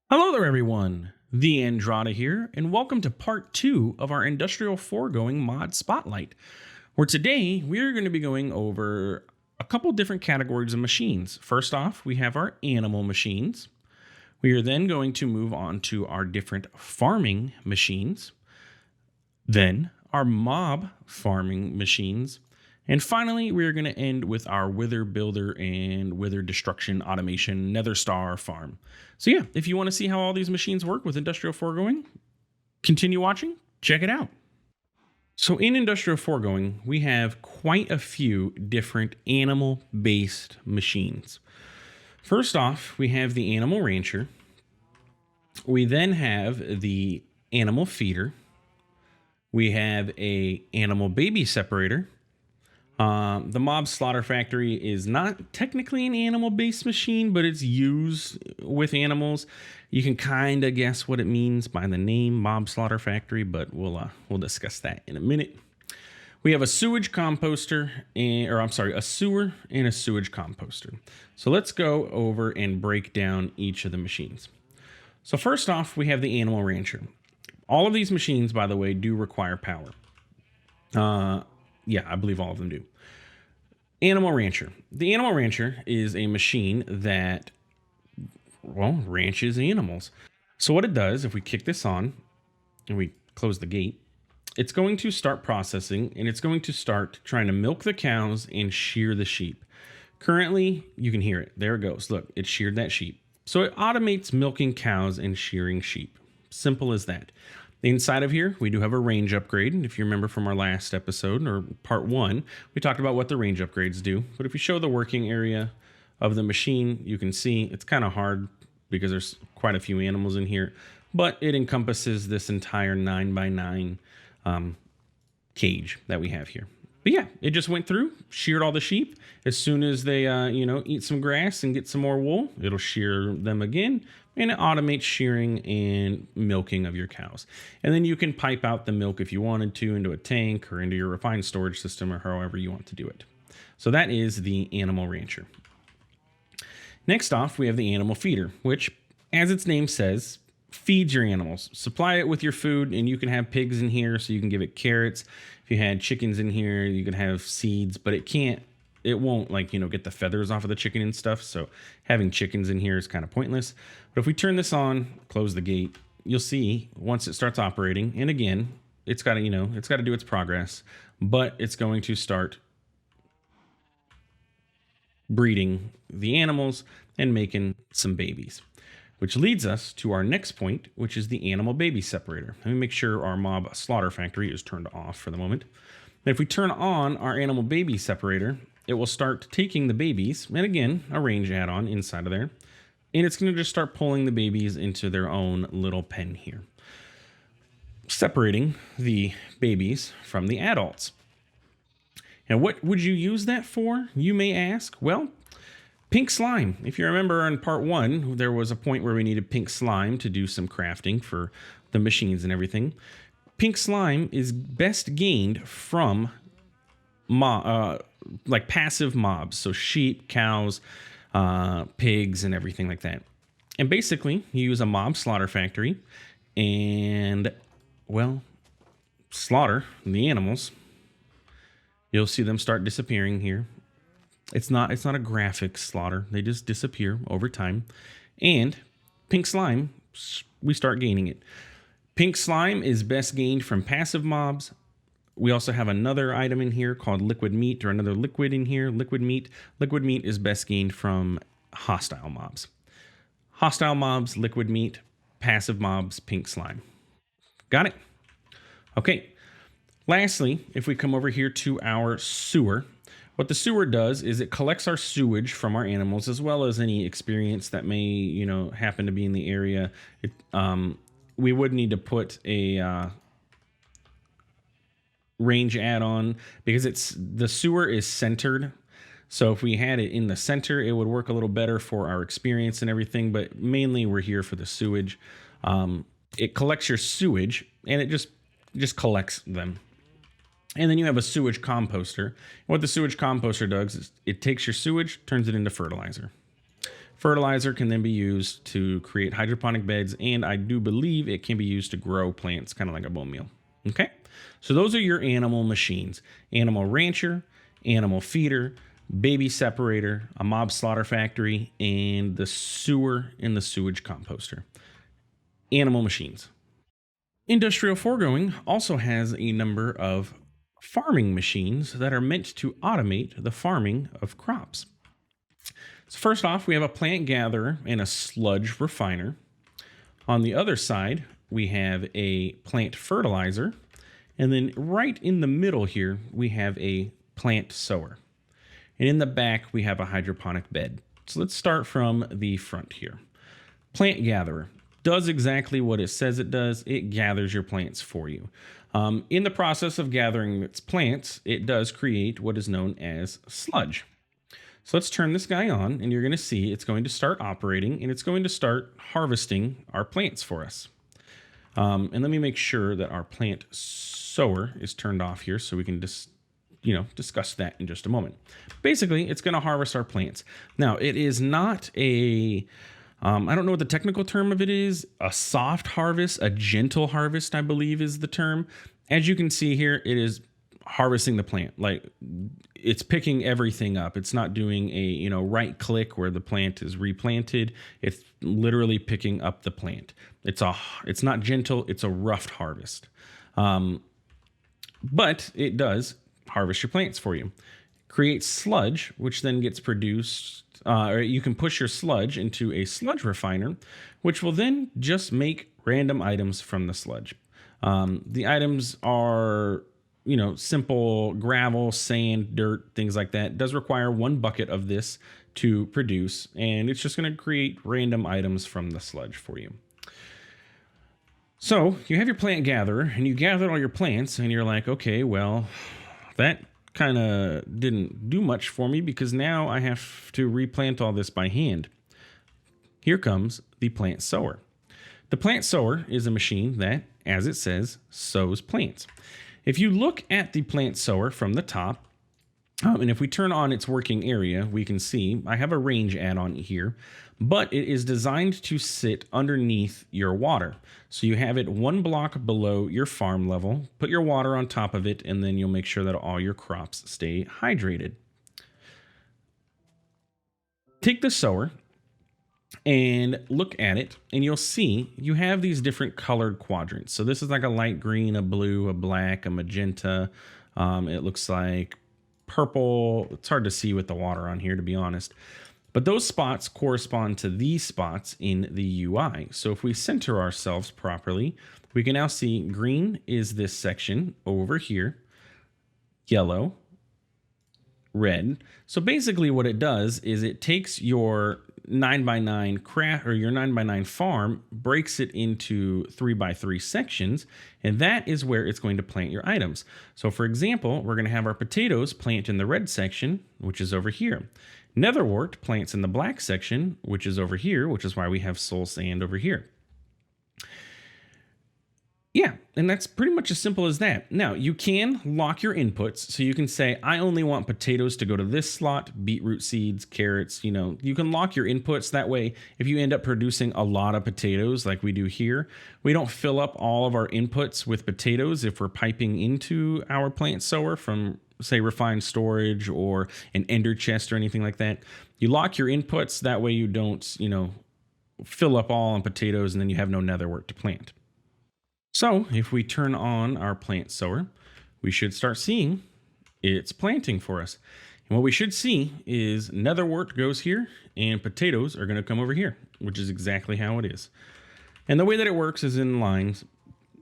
Hello there, everyone. TheAndrata here, and welcome to part 2 of our Industrial Foregoing mod spotlight, where today we're going to be going over a couple different categories of machines. First off, we have our animal machines. We are then going to move on to our different farming machines, then our mob farming machines, and finally, we're going to end with our Wither Builder and Wither Destruction Automation Nether Star Farm. So yeah, if you want to see how all these machines work with Industrial Foregoing, continue watching, check it out. So in Industrial Foregoing, we have quite a few different animal-based machines. First off, we have the Animal Rancher. We then have the Animal Feeder. We have a Animal Baby Separator. The Mob Slaughter Factory is not technically an animal-based machine, but it's used with animals. You can kind of guess what it means by the name Mob Slaughter Factory, but we'll discuss that in a minute. We have a sewage composter, a sewer and a sewage composter. So let's go over and break down each of the machines. So first off, we have the Animal Rancher. All of these machines, by the way, do require power. Yeah, I believe all of them do. Animal Rancher. The Animal Rancher is a machine that, ranches animals. So what it does, if we kick this on and we close the gate, it's going to start processing and it's going to start trying to milk the cows and shear the sheep. Currently, you can hear it. There it goes. Look, it sheared that sheep. So it automates milking cows and shearing sheep. Simple as that. Inside of here, we do have a range upgrade. If you remember from our last episode, or part 1, we talked about what the range upgrades do. But if you show the working area of the machine, you can see it's kind of hard because there's quite a few animals in here. But it encompasses this entire 9x9 cage that we have here. But yeah, it just went through, sheared all the sheep. As soon as they, eat some grass and get some more wool, it'll shear them again. And it automates shearing and milking of your cows. And then you can pipe out the milk if you wanted to into a tank or into your refined storage system or however you want to do it. So that is the Animal Rancher. Next off, we have the Animal Feeder, which, as its name says, feeds your animals. Supply it with your food, and you can have pigs in here, so you can give it carrots. If you had chickens in here, you can have seeds, but it won't get the feathers off of the chicken and stuff. So having chickens in here is kind of pointless. But if we turn this on, close the gate, you'll see once it starts operating, and again, it's got to do its progress, but it's going to start breeding the animals and making some babies. Which leads us to our next point, which is the Animal Baby Separator. Let me make sure our Mob Slaughter Factory is turned off for the moment. And if we turn on our Animal Baby Separator, it will start taking the babies, and again, a range add-on inside of there, and it's going to just start pulling the babies into their own little pen here, separating the babies from the adults. And what would you use that for, you may ask? Well, pink slime. If you remember in part 1, there was a point where we needed pink slime to do some crafting for the machines and everything. Pink slime is best gained from passive mobs, so sheep, cows, pigs, and everything like that. And basically, you use a mob slaughter factory and, slaughter the animals. You'll see them start disappearing here. It's not a graphic slaughter. They just disappear over time. And pink slime, we start gaining it. Pink slime is best gained from passive mobs. We also have another item in here called liquid meat, or another liquid in here, liquid meat. Liquid meat is best gained from hostile mobs. Hostile mobs, liquid meat. Passive mobs, pink slime. Got it? Okay. Lastly, if we come over here to our sewer, what the sewer does is it collects our sewage from our animals, as well as any experience that may, happen to be in the area. We would need to put a range add-on because the sewer is centered. So if we had it in the center, it would work a little better for our experience and everything. But mainly, we're here for the sewage. It collects your sewage, and it just collects them. And then you have a sewage composter. What the sewage composter does is it takes your sewage, turns it into fertilizer. Fertilizer can then be used to create hydroponic beds, and I do believe it can be used to grow plants, kind of like a bone meal. Okay, so those are your animal machines: animal rancher, animal feeder, baby separator, a mob slaughter factory, and the sewer and the sewage composter. Animal machines. Industrial Foregoing also has a number of farming machines that are meant to automate the farming of crops. So first off, we have a plant gatherer and a sludge refiner. On the other side, we have a plant fertilizer. And then right in the middle here, we have a plant sower. And in the back, we have a hydroponic bed. So let's start from the front here. Plant gatherer does exactly what it says it does. It gathers your plants for you. In the process of gathering its plants, it does create what is known as sludge. So let's turn this guy on, and you're going to see it's going to start operating, and it's going to start harvesting our plants for us. And let me make sure that our plant sower is turned off here so we can just discuss that in just a moment. Basically, it's going to harvest our plants. Now, it is not a, I don't know what the technical term of it is, a soft harvest, a gentle harvest, I believe is the term. As you can see here, it is harvesting the plant. Like, it's picking everything up. It's not doing a, right click where the plant is replanted. It's literally picking up the plant. It's not gentle, it's a rough harvest. But it does harvest your plants for you. Creates sludge, which then gets produced, or you can push your sludge into a sludge refiner, which will then just make random items from the sludge. The items are, simple gravel, sand, dirt, things like that. It does require 1 bucket of this to produce, and it's just going to create random items from the sludge for you. So you have your plant gatherer, and you gathered all your plants, and you're like, okay, well, that kind of didn't do much for me because now I have to replant all this by hand. Here comes the plant sower. The plant sower is a machine that, as it says, sows plants. If you look at the plant sower from the top, and if we turn on its working area, we can see I have a range add-on here, but it is designed to sit underneath your water. So you have it 1 block below your farm level, put your water on top of it, and then you'll make sure that all your crops stay hydrated. Take the sower and look at it, and you'll see you have these different colored quadrants. So this is like a light green, a blue, a black, a magenta. It looks like purple. It's hard to see with the water on here, to be honest. But those spots correspond to these spots in the UI. So if we center ourselves properly, we can now see green is this section over here, yellow, red. So basically what it does is it takes your 9x9 craft or your 9x9 farm, breaks it into 3x3 sections, and that is where it's going to plant your items. So for example, we're going to have our potatoes plant in the red section, which is over here. Netherwort plants in the black section, which is over here, which is why we have soul sand over here. Yeah, and that's pretty much as simple as that. Now, you can lock your inputs, so you can say, I only want potatoes to go to this slot, beetroot seeds, carrots, you can lock your inputs. That way, if you end up producing a lot of potatoes like we do here, we don't fill up all of our inputs with potatoes if we're piping into our plant sower from, say, refined storage or an ender chest or anything like that. You lock your inputs, that way you don't, fill up all on potatoes and then you have no netherwort to plant. So if we turn on our plant sower, we should start seeing it's planting for us. And what we should see is netherwort goes here and potatoes are going to come over here, which is exactly how it is. And the way that it works is in lines.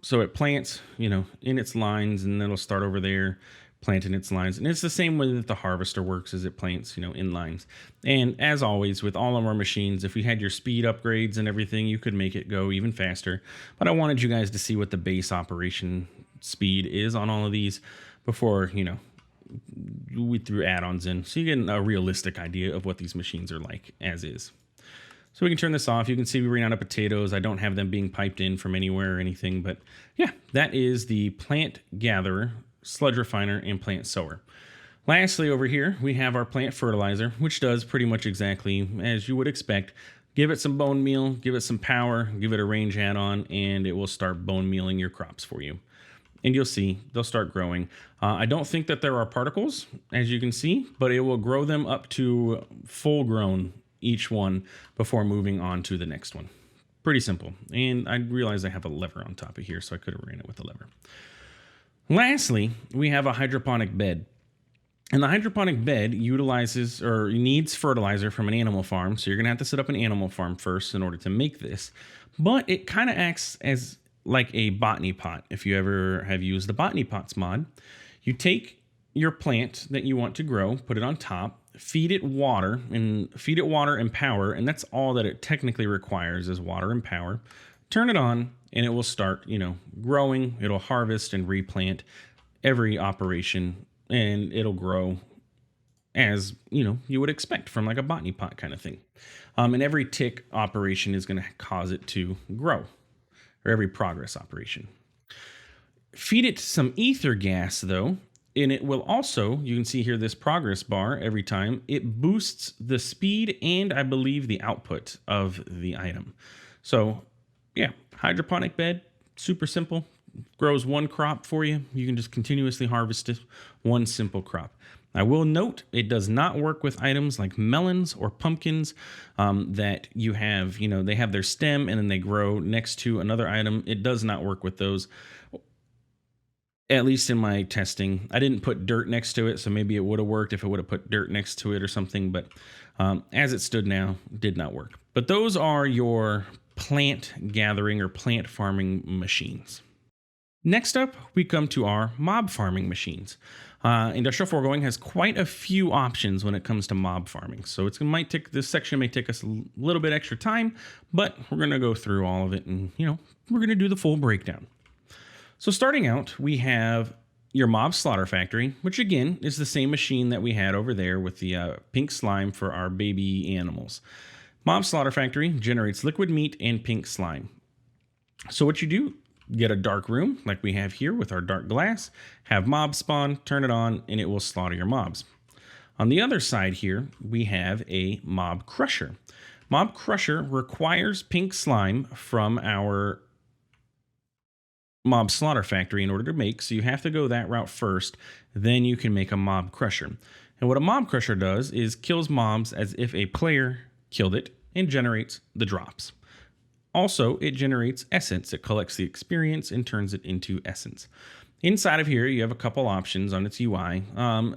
So it plants, in its lines, and then it'll start over there, plant in its lines. And it's the same way that the harvester works, as it plants, in lines. And as always, with all of our machines, if we had your speed upgrades and everything, you could make it go even faster. But I wanted you guys to see what the base operation speed is on all of these before, we threw add-ons in. So you get a realistic idea of what these machines are like as is. So we can turn this off. You can see we ran out of potatoes. I don't have them being piped in from anywhere or anything. But yeah, that is the plant gatherer, sludge refiner, and plant sower. Lastly, over here, we have our plant fertilizer, which does pretty much exactly as you would expect. Give it some bone meal, give it some power, give it a range add-on, and it will start bone mealing your crops for you. And you'll see they'll start growing. I don't think that there are particles, as you can see, but it will grow them up to full grown, each one, before moving on to the next one. Pretty simple. And I realize I have a lever on top of here, so I could have ran it with a lever. Lastly, we have a hydroponic bed. And the hydroponic bed utilizes or needs fertilizer from an animal farm. So you're going to have to set up an animal farm first in order to make this. But it kind of acts as like a botany pot. If you ever have used the botany pots mod, you take your plant that you want to grow, put it on top, feed it water and power. And that's all that it technically requires is water and power. Turn it on and it will start, growing. It'll harvest and replant every operation, and it'll grow as you would expect from like a botany pot kind of thing. And every tick operation is going to cause it to grow, or every progress operation. Feed it some ether gas though, and it will also, you can see here this progress bar every time, it boosts the speed and I believe the output of the item. So yeah, hydroponic bed, super simple. Grows one crop for you. You can just continuously harvest it, one simple crop. I will note it does not work with items like melons or pumpkins that you have, they have their stem and then they grow next to another item. It does not work with those, at least in my testing. I didn't put dirt next to it, so maybe it would have worked if it would have put dirt next to it or something, but as it stood now, did not work. But those are your plant gathering or plant farming machines. Next up, we come to our mob farming machines. Industrial Foregoing has quite a few options when it comes to mob farming. So this section may take us a little bit extra time, but we're going to go through all of it and, we're going to do the full breakdown. So starting out, we have your mob slaughter factory, which again is the same machine that we had over there with the pink slime for our baby animals. Mob slaughter factory generates liquid meat and pink slime. So what you do, get a dark room like we have here with our dark glass, have mob spawn, turn it on, and it will slaughter your mobs. On the other side here, we have a mob crusher. Mob crusher requires pink slime from our mob slaughter factory in order to make, so you have to go that route first, then you can make a mob crusher. And what a mob crusher does is kills mobs as if a player killed it and generates the drops. Also, it generates essence. It collects the experience and turns it into essence. Inside of here, you have a couple options on its UI.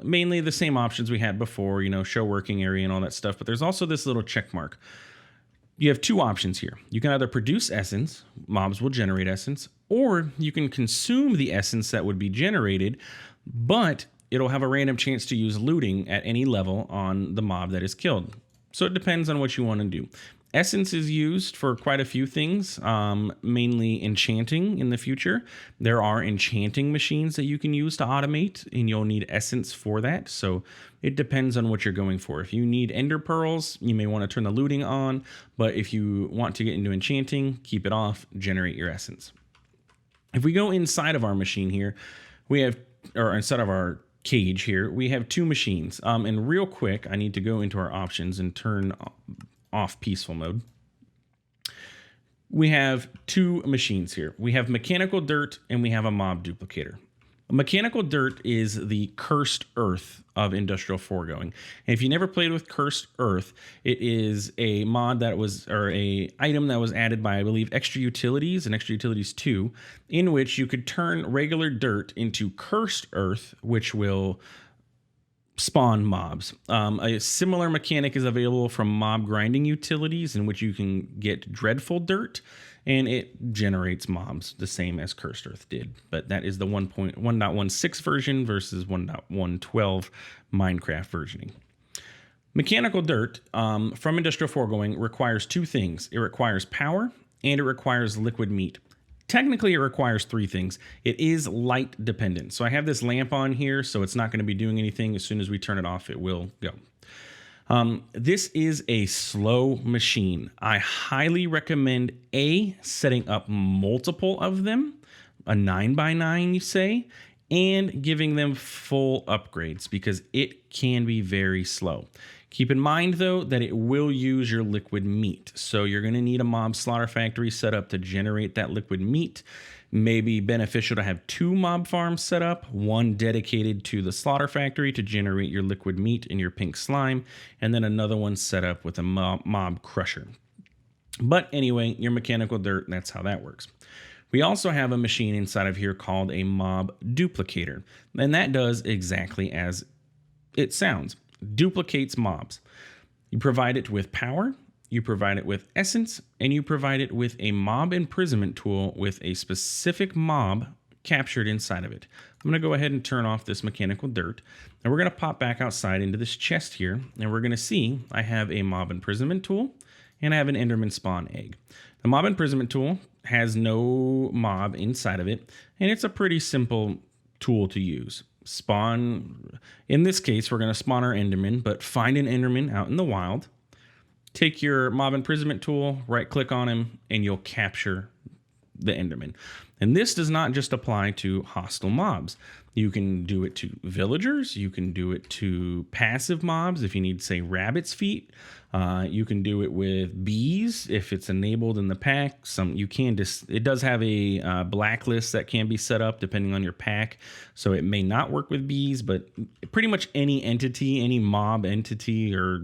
Mainly the same options we had before, show working area and all that stuff. But there's also this little check mark. You have two options here. You can either produce essence, mobs will generate essence, or you can consume the essence that would be generated, but it'll have a random chance to use looting at any level on the mob that is killed. So it depends on what you want to do. Essence is used for quite a few things, mainly enchanting in the future. There are enchanting machines that you can use to automate, and you'll need essence for that. So it depends on what you're going for. If you need ender pearls, you may want to turn the looting on, but if you want to get into enchanting, keep it off, generate your essence. If we go inside of our machine here, inside of our cage here, we have two machines. And real quick, I need to go into our options and turn off peaceful mode. We have two machines here. We have mechanical dirt and we have a mob duplicator. Mechanical dirt is the cursed earth of Industrial Foregoing. And if you never played with cursed earth, it is a mod a item that was added by, I believe, Extra Utilities and Extra Utilities 2, in which you could turn regular dirt into cursed earth, which will spawn mobs. A similar mechanic is available from mob grinding utilities, in which you can get dreadful dirt and it generates mobs the same as cursed earth did. But that is the 1.1.16 version versus 1.112 Minecraft versioning. Mechanical dirt from Industrial Foregoing requires two things. It requires power and it requires liquid meat. Technically, it requires three things. It is light dependent. So I have this lamp on here, so it's not going to be doing anything. As soon as we turn it off, it will go. This is a slow machine. I highly recommend setting up multiple of them, a 9x9, you say, and giving them full upgrades because it can be very slow. Keep in mind, though, that it will use your liquid meat. So you're going to need a mob slaughter factory set up to generate that liquid meat. Maybe beneficial to have 2 mob farms set up, one dedicated to the slaughter factory to generate your liquid meat and your pink slime, and then another one set up with a mob crusher. But anyway, your mechanical dirt, that's how that works. We also have a machine inside of here called a mob duplicator, and that does exactly as it sounds. Duplicates mobs. You provide it with power, you provide it with essence, and you provide it with a mob imprisonment tool with a specific mob captured inside of it. I'm going to go ahead and turn off this mechanical dirt, and we're going to pop back outside into this chest here, and we're going to see I have a mob imprisonment tool, and I have an Enderman spawn egg. The mob imprisonment tool has no mob inside of it, and it's a pretty simple tool to use. Spawn, in this case, we're going to spawn our Enderman, but find an Enderman out in the wild. Take your mob imprisonment tool, right click on him, and you'll capture the Enderman. And this does not just apply to hostile mobs. You can do it to villagers. You can do it to passive mobs if you need, say, rabbit's feet. You can do it with bees if it's enabled in the pack. It does have a blacklist that can be set up depending on your pack, so it may not work with bees. But pretty much any entity, any mob entity, or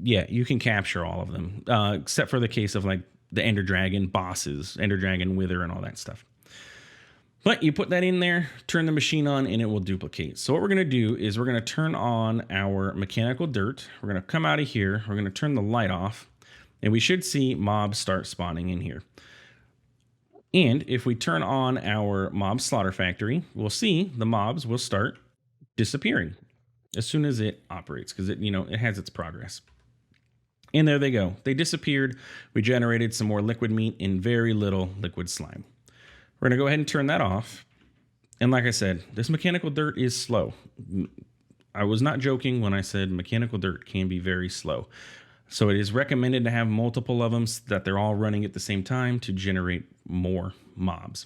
yeah, you can capture all of them, except for the case of like the Ender Dragon bosses, Ender Dragon Wither, and all that stuff. But you put that in there, turn the machine on, and it will duplicate. So what we're going to do is we're going to turn on our mechanical dirt. We're going to come out of here. We're going to turn the light off, and we should see mobs start spawning in here. And if we turn on our mob slaughter factory, we'll see the mobs will start disappearing as soon as it operates, because it has its progress. And there they go. They disappeared. We generated some more liquid meat and very little liquid slime. We're going to go ahead and turn that off. And like I said, this mechanical dirt is slow. I was not joking when I said mechanical dirt can be very slow. So it is recommended to have multiple of them so that they're all running at the same time to generate more mobs.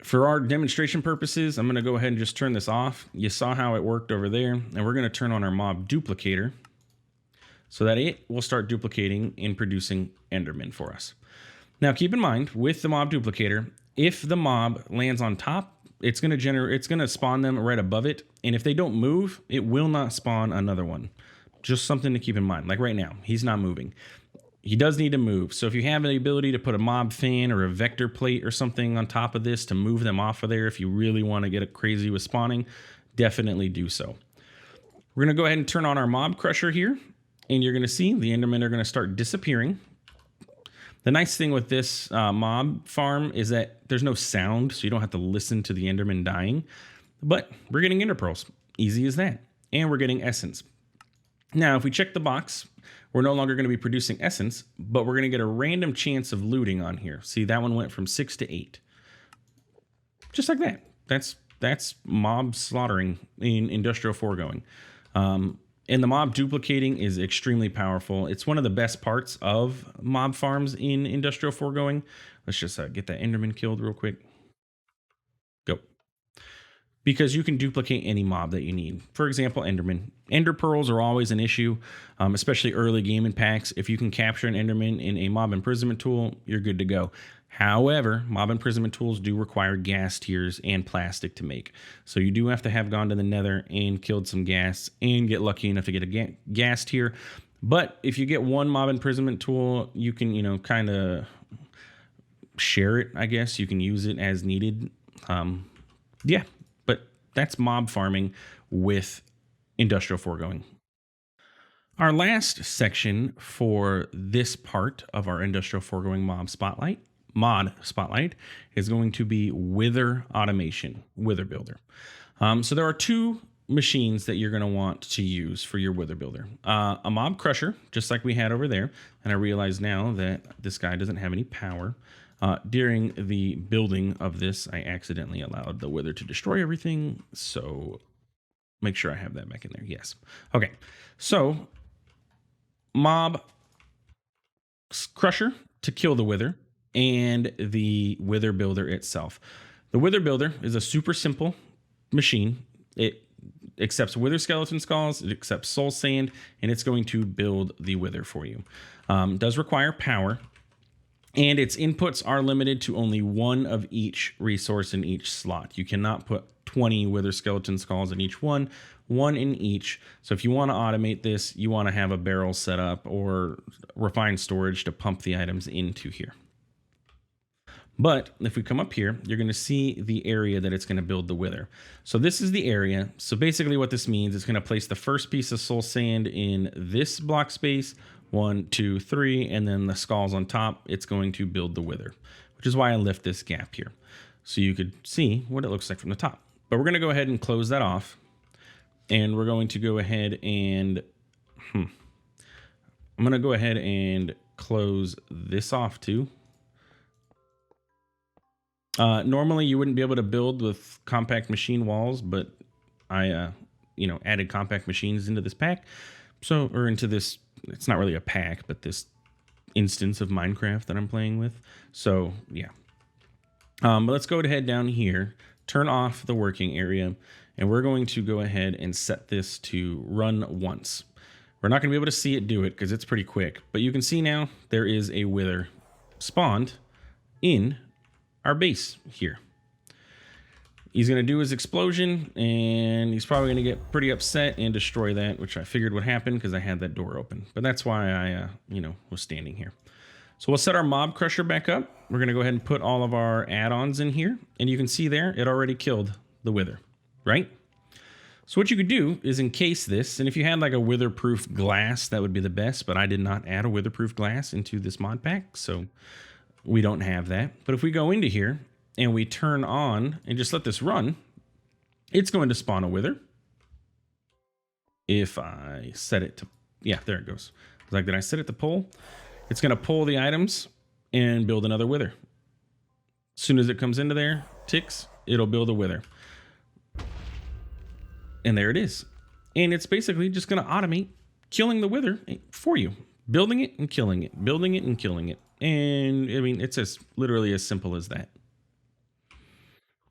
For our demonstration purposes, I'm going to go ahead and just turn this off. You saw how it worked over there. And we're going to turn on our mob duplicator so that it will start duplicating and producing Endermen for us. Now, keep in mind, with the mob duplicator, if the mob lands on top, it's going to spawn them right above it. And if they don't move, it will not spawn another one. Just something to keep in mind. Like right now, he's not moving. He does need to move. So if you have the ability to put a mob fan or a vector plate or something on top of this to move them off of there, if you really want to get it crazy with spawning, definitely do so. We're going to go ahead and turn on our mob crusher here. And you're going to see the Endermen are going to start disappearing. The nice thing with this mob farm is that there's no sound, so you don't have to listen to the Enderman dying. But we're getting Ender Pearls. Easy as that. And we're getting essence. Now, if we check the box, we're no longer going to be producing essence, but we're going to get a random chance of looting on here. See, that one went from 6 to 8. Just like that. That's mob slaughtering in Industrial Foregoing. And the mob duplicating is extremely powerful. It's one of the best parts of mob farms in Industrial Foregoing. Let's just get that Enderman killed real quick. Go. Because you can duplicate any mob that you need. For example, Enderman. Ender Pearls are always an issue, especially early game in packs. If you can capture an Enderman in a mob imprisonment tool, you're good to go. However, mob imprisonment tools do require gas tiers and plastic to make. So you do have to have gone to the nether and killed some gas and get lucky enough to get a gas tier. But if you get one mob imprisonment tool, you can, kind of share it, I guess. You can use it as needed. Yeah, but that's mob farming with Industrial Foregoing. Our last section for this part of our Industrial Foregoing mod spotlight is going to be Wither automation, Wither builder. So there are 2 machines that you're going to want to use for your Wither builder. A mob crusher, just like we had over there. And I realize now that this guy doesn't have any power. During the building of this, I accidentally allowed the Wither to destroy everything. So make sure I have that back in there. Yes. Okay. So mob crusher to kill the Wither, and the Wither builder itself. The Wither Builder is a super simple machine. It accepts wither skeleton skulls, it accepts soul sand, and it's going to build the wither for you. Does require power, and its inputs are limited to only one of each resource in each slot. You cannot put 20 wither skeleton skulls in each one in each. So if you want to automate this, you want to have a barrel set up or refined storage to pump the items into here. But if we come up here, you're going to see the area that it's going to build the wither. So this is the area. So basically what this means, it's going to place the first piece of soul sand in this block space, 1, 2, 3, and then the skulls on top, it's going to build the wither, which is why I left this gap here. So you could see what it looks like from the top. But we're going to go ahead and close that off. And we're going to go ahead and, I'm going to go ahead and close this off too. Normally you wouldn't be able to build with compact machine walls, but I, added compact machines into this pack. So, or into this, it's not really a pack, but this instance of Minecraft that I'm playing with. So yeah. But let's go ahead down here, turn off the working area, and we're going to go ahead and set this to run once. We're not going to be able to see it do it because it's pretty quick, but you can see now there is a wither spawned in our base here. He's going to do his explosion, and he's probably going to get pretty upset and destroy that, which I figured would happen because I had that door open. But that's why I, was standing here. So we'll set our mob crusher back up. We're going to go ahead and put all of our add-ons in here, and you can see there it already killed the wither, right? So what you could do is encase this, and if you had like a wither-proof glass, that would be the best, but I did not add a wither-proof glass into this mod pack, so we don't have that. But if we go into here and we turn on and just let this run, it's going to spawn a wither. If I set it to, yeah, there it goes. Like, did I set it to pull? It's going to pull the items and build another wither. As soon as it comes into there, ticks, it'll build a wither. And there it is. And it's basically just going to automate killing the wither for you. Building it and killing it. Building it and killing it. And I mean, it's literally as simple as that.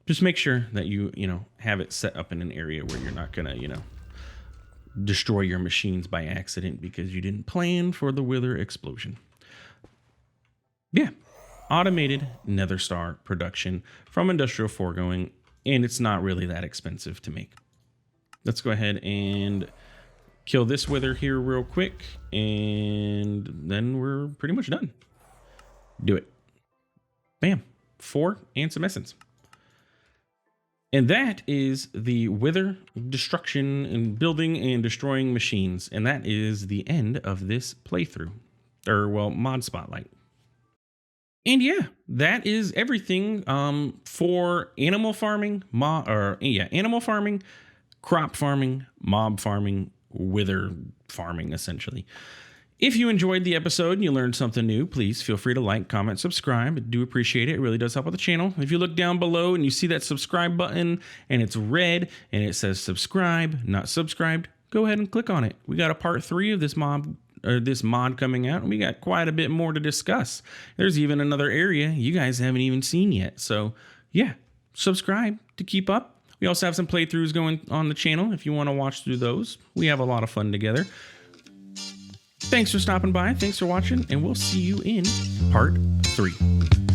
Just make sure that you have it set up in an area where you're not going to, destroy your machines by accident because you didn't plan for the wither explosion. Yeah. Automated Nether Star production from Industrial Foregoing, and it's not really that expensive to make. Let's go ahead and kill this wither here real quick, and then we're pretty much done. Do it. Bam. 4 and some essence. And that is the wither destruction and building and destroying machines. And that is the end of this playthrough. Or, well, mod spotlight. And yeah, that is everything for animal farming, animal farming, crop farming, mob farming, wither farming, essentially. If you enjoyed the episode and you learned something new, please feel free to like, comment, subscribe. I do appreciate it. It really does help out the channel. If you look down below and you see that subscribe button and it's red and it says subscribe, not subscribed, go ahead and click on it. We got a part 3 of this mod coming out, and we got quite a bit more to discuss. There's even another area you guys haven't even seen yet. So yeah, subscribe to keep up. We also have some playthroughs going on the channel if you want to watch through those. We have a lot of fun together. Thanks for stopping by. Thanks for watching, and we'll see you in part 3.